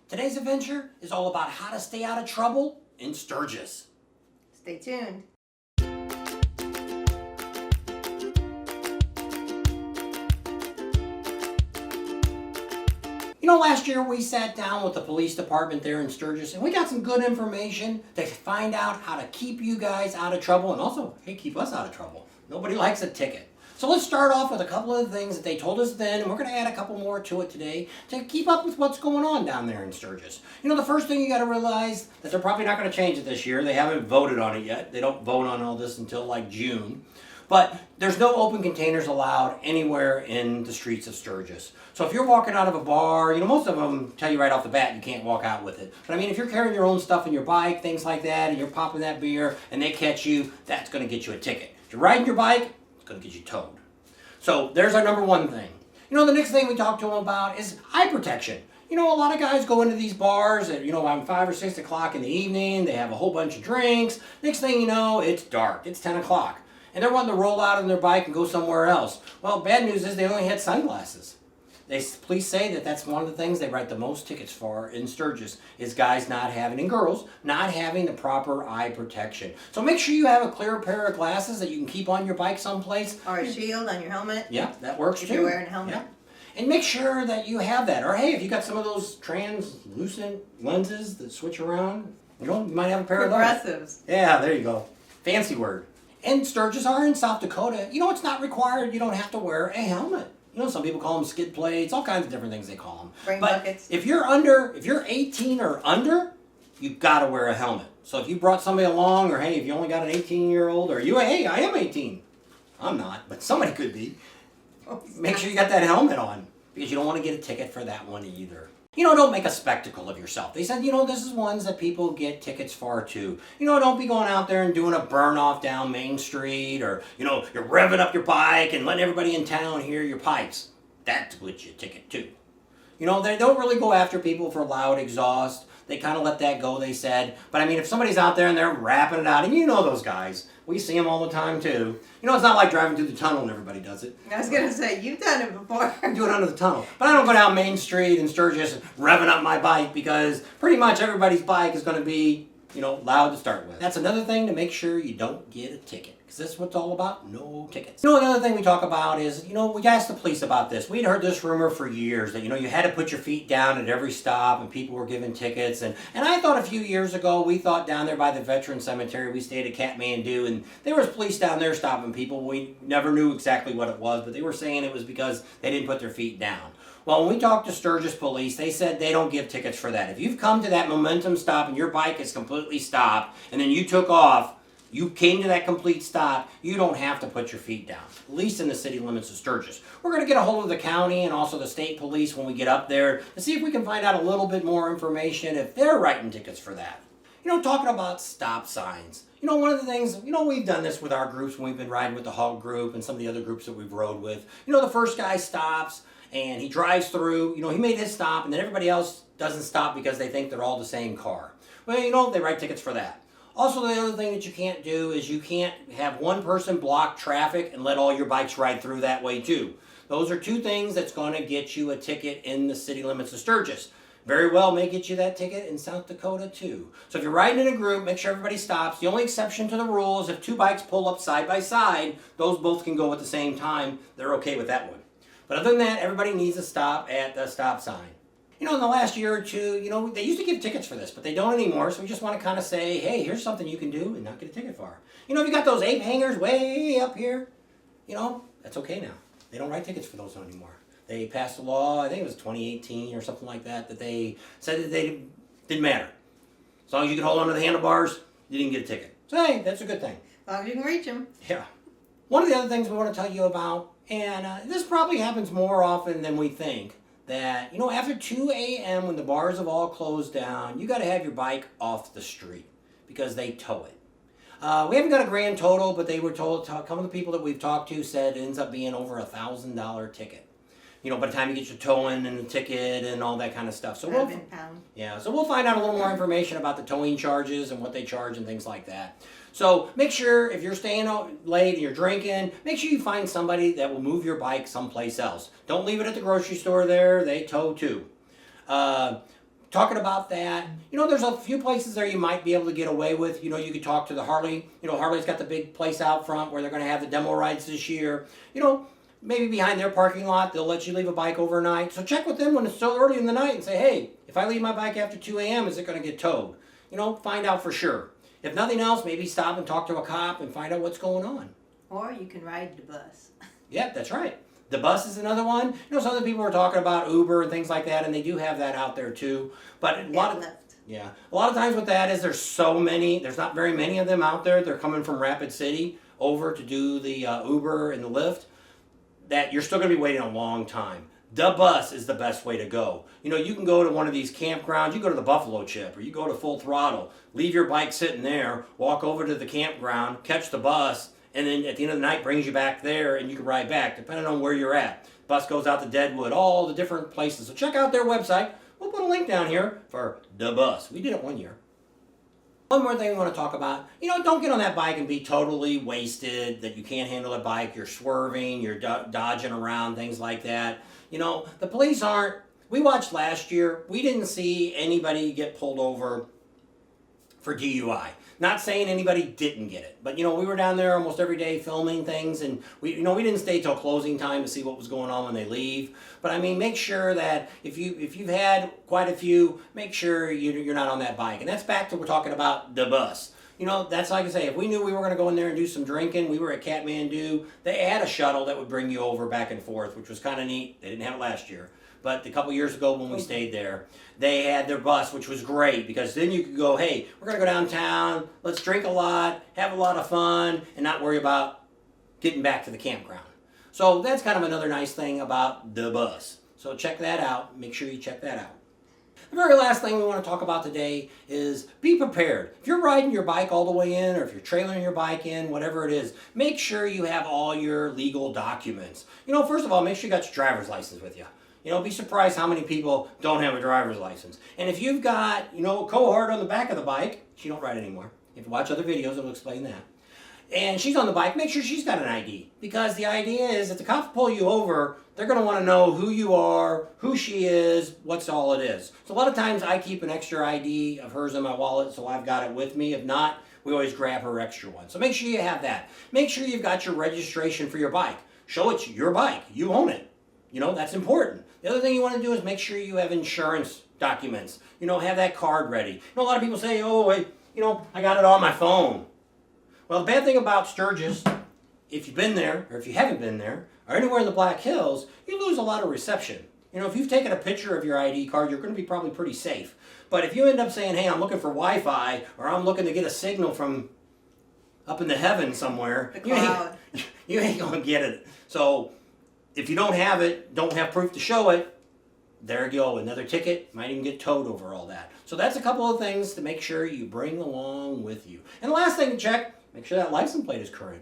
Today's adventure is all about how to stay out of trouble in Sturgis. Stay tuned. Last year we sat down with the police department there in Sturgis and we got some good information to find out how to keep you guys out of trouble and also, hey, keep us out of trouble. Nobody likes a ticket. So let's start off with a couple of the things that they told us then, and we're going to add a couple more to it today to keep up with what's going on down there in Sturgis. The first thing you got to realize that they're probably not going to change it this year. They haven't voted on it yet. They don't vote on all this until like June. But there's no open containers allowed anywhere in the streets of Sturgis. So if you're walking out of a bar, most of them tell you right off the bat you can't walk out with it. But if you're carrying your own stuff in your bike, things like that, and you're popping that beer and they catch you, that's going to get you a ticket. If you're riding your bike, it's going to get you towed. So there's our number one thing. The next thing we talk to them about is eye protection. A lot of guys go into these bars at, around 5 or 6 o'clock in the evening. They have a whole bunch of drinks. Next thing you know, it's dark. It's 10 o'clock. And they're wanting to roll out on their bike and go somewhere else. Well, bad news is they only had sunglasses. Police say that that's one of the things they write the most tickets for in Sturgis is guys not having, and girls, not having the proper eye protection. So make sure you have a clear pair of glasses that you can keep on your bike someplace. Or a shield on your helmet. Yeah, that works if too. If you're wearing a helmet. Yeah. And make sure that you have that. Or hey, if you got some of those translucent lenses that switch around, you might have a pair of those. Progressives. Yeah, there you go. Fancy word. In Sturgis or in South Dakota, it's not required. You don't have to wear a helmet. Some people call them skid plates, all kinds of different things they call them. Brain but buckets. if you're 18 or under, you've got to wear a helmet. So if you brought somebody along, or hey, if you only got an 18-year-old, or hey, I am 18. I'm not, but somebody could be. Make sure you got that helmet on, because you don't want to get a ticket for that one either. Don't make a spectacle of yourself. They said, this is ones that people get tickets for too. Don't be going out there and doing a burn-off down Main Street, or, you're revving up your bike and letting everybody in town hear your pipes. That's what you ticket too. They don't really go after people for loud exhaust. They kind of let that go, they said. But if somebody's out there and they're rapping it out, and those guys, we see them all the time too. It's not like driving through the tunnel and everybody does it. I was going to say, you've done it before. I do it under the tunnel. But I don't go down Main Street in Sturgis revving up my bike, because pretty much everybody's bike is going to be, loud to start with. That's another thing to make sure you don't get a ticket. Because that's what it's all about, no tickets. Another thing we talk about is, we asked the police about this. We'd heard this rumor for years that, you had to put your feet down at every stop and people were given tickets. And I thought a few years ago, we thought down there by the Veteran Cemetery, we stayed at Kathmandu, and there was police down there stopping people. We never knew exactly what it was, but they were saying it was because they didn't put their feet down. Well, when we talked to Sturgis police, they said they don't give tickets for that. If you've come to that momentum stop and your bike is completely stopped, and then you took off, you came to that complete stop, you don't have to put your feet down, at least in the city limits of Sturgis. We're going to get a hold of the county and also the state police when we get up there to see if we can find out a little bit more information if they're writing tickets for that. Talking about stop signs. One of the things, we've done this with our groups when we've been riding with the Hog group and some of the other groups that we've rode with. The first guy stops and he drives through, he made his stop, and then everybody else doesn't stop because they think they're all the same car. Well, they write tickets for that. Also, the other thing that you can't do is you can't have one person block traffic and let all your bikes ride through that way too. Those are two things that's going to get you a ticket in the city limits of Sturgis. Very well may get you that ticket in South Dakota too. So if you're riding in a group, make sure everybody stops. The only exception to the rule is if two bikes pull up side by side, those both can go at the same time. They're okay with that one. But other than that, everybody needs to stop at the stop sign. In the last year or two, they used to give tickets for this, but they don't anymore. So we just want to kind of say, hey, here's something you can do and not get a ticket for. If you got those ape hangers way up here, that's okay now. They don't write tickets for those anymore. They passed a law, I think it was 2018 or something like that, that they said that they didn't matter. As long as you could hold onto the handlebars, you didn't get a ticket. So hey, that's a good thing. As long as you can reach them. Yeah. One of the other things we want to tell you about, and this probably happens more often than we think, that, after 2 a.m. when the bars have all closed down, you got to have your bike off the street because they tow it. We haven't got a grand total, but they were told, a couple of the people that we've talked to said it ends up being over $1,000 ticket. By the time you get your towing and the ticket and all that kind of stuff. So we'll find out a little more information about the towing charges and what they charge and things like that. So make sure if you're staying out late and you're drinking, make sure you find somebody that will move your bike someplace else. Don't leave it at the grocery store there. They tow too. talking about that, there's a few places there you might be able to get away with. You could talk to the Harley. Harley's got the big place out front where they're going to have the demo rides this year. Maybe behind their parking lot, they'll let you leave a bike overnight. So check with them when it's still early in the night and say, hey, if I leave my bike after 2 a.m., is it going to get towed? Find out for sure. If nothing else, maybe stop and talk to a cop and find out what's going on. Or you can ride the bus. Yeah, that's right. The bus is another one. Some other people are talking about Uber and things like that, and they do have that out there too. But a lot of times with that is there's not very many of them out there. They're coming from Rapid City over to do the Uber and the Lyft, that you're still going to be waiting a long time. The bus is the best way to go. You can go to one of these campgrounds. You go to the Buffalo Chip, or you go to Full Throttle. Leave your bike sitting there, walk over to the campground, catch the bus, and then at the end of the night brings you back there, and you can ride back depending on where you're at. Bus goes out to Deadwood, all the different places. So check out their website. We'll put a link down here for the bus. We did it one year. One more thing we want to talk about, don't get on that bike and be totally wasted, that you can't handle the bike, you're swerving, you're dodging around, things like that. The police we watched last year, we didn't see anybody get pulled over for DUI. Not saying anybody didn't get it, but we were down there almost every day filming things, and we didn't stay till closing time to see what was going on when they leave. But I mean, make sure that if you've had quite a few, make sure you're not on that bike. And that's back to we're talking about the bus. That's like I say, if we knew we were going to go in there and do some drinking, we were at Kathmandu, they had a shuttle that would bring you over back and forth, which was kind of neat. They didn't have it last year. But a couple years ago when we stayed there, they had their bus, which was great because then you could go, hey, we're going to go downtown, let's drink a lot, have a lot of fun, and not worry about getting back to the campground. So that's kind of another nice thing about the bus. So check that out. Make sure you check that out. The very last thing we want to talk about today is be prepared. If you're riding your bike all the way in, or if you're trailering your bike in, whatever it is, make sure you have all your legal documents. First of all, make sure you got your driver's license with you. Be surprised how many people don't have a driver's license. And if you've got, a cohort on the back of the bike, she don't ride anymore. If you watch other videos, it'll explain that. And she's on the bike, make sure she's got an ID. Because the idea is if the cops pull you over, they're going to want to know who you are, who she is, what's all it is. So a lot of times I keep an extra ID of hers in my wallet, so I've got it with me. If not, we always grab her extra one. So make sure you have that. Make sure you've got your registration for your bike. Show it's your bike. You own it. That's important. The other thing you want to do is make sure you have insurance documents. Have that card ready. A lot of people say, oh, wait, I got it on my phone. Well, the bad thing about Sturgis, if you've been there, or if you haven't been there, or anywhere in the Black Hills, you lose a lot of reception. If you've taken a picture of your ID card, you're going to be probably pretty safe. But if you end up saying, hey, I'm looking for Wi-Fi, or I'm looking to get a signal from up in the heavens somewhere, you ain't going to get it. So if you don't have it, don't have proof to show it, there you go, another ticket, might even get towed over all that. So that's a couple of things to make sure you bring along with you. And the last thing to check, make sure that license plate is current.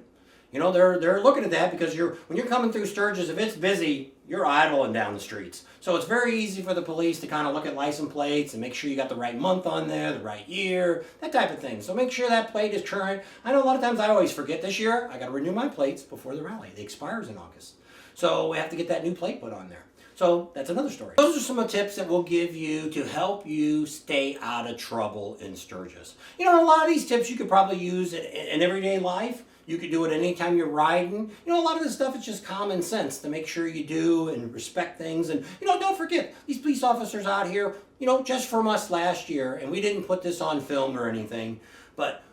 They're looking at that because when you're coming through Sturgis, if it's busy, you're idling down the streets. So it's very easy for the police to kind of look at license plates and make sure you got the right month on there, the right year, that type of thing. So make sure that plate is current. I know a lot of times I always forget. This year, I got to renew my plates before the rally. It expires in August. So we have to get that new plate put on there. So that's another story. Those are some of the tips that we'll give you to help you stay out of trouble in Sturgis. A lot of these tips you could probably use in everyday life. You could do it anytime you're riding. A lot of this stuff is just common sense to make sure you do and respect things. And, don't forget, these police officers out here, just from us last year, and we didn't put this on film or anything, but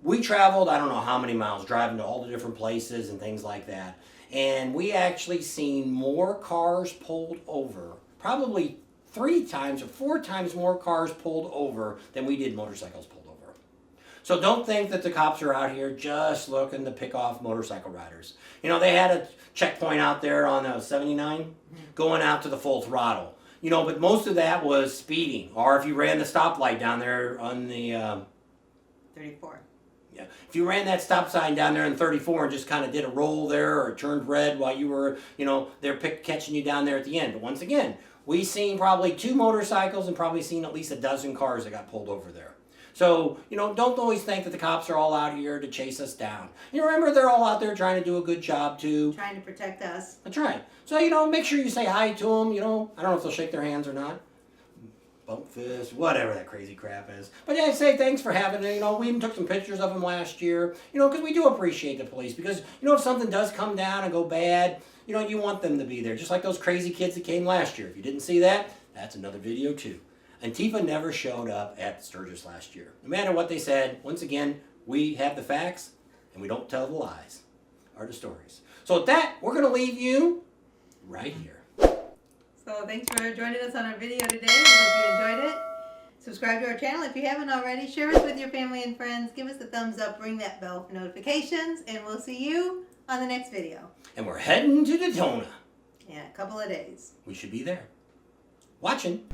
we traveled, I don't know how many miles, driving to all the different places and things like that. And we actually seen more cars pulled over, probably 3 times or 4 times more cars pulled over than we did motorcycles pulled over. So don't think that the cops are out here just looking to pick off motorcycle riders. They had a checkpoint out there on 79 going out to the Full Throttle. But most of that was speeding. Or if you ran the stoplight down there on the 34. Yeah, if you ran that stop sign down there in 34 and just kind of did a roll there or turned red while you were, they're catching you down there at the end. But once again, we seen probably 2 motorcycles and probably seen at least a dozen cars that got pulled over there. So, don't always think that the cops are all out here to chase us down. Remember, they're all out there trying to do a good job too. Trying to protect us. That's right. So, make sure you say hi to them. I don't know if they'll shake their hands or not. bump fist, whatever that crazy crap is. But yeah, I say thanks for having it. You know, we even took some pictures of them last year. You know, because we do appreciate the police. Because, you know, if something does come down and go bad, you know, you want them to be there. Just like those crazy kids that came last year. If you didn't see that, that's another video too. Antifa never showed up at Sturgis last year. No matter what they said, once again, we have the facts and we don't tell the lies or the stories. So with that, we're going to leave you right here. So thanks for joining us on our video today. We hope you enjoyed it. Subscribe to our channel if you haven't already. Share us with your family and friends. Give us a thumbs up. Ring that bell for notifications. And we'll see you on the next video. And we're heading to Daytona. In a couple of days. We should be there. Watching.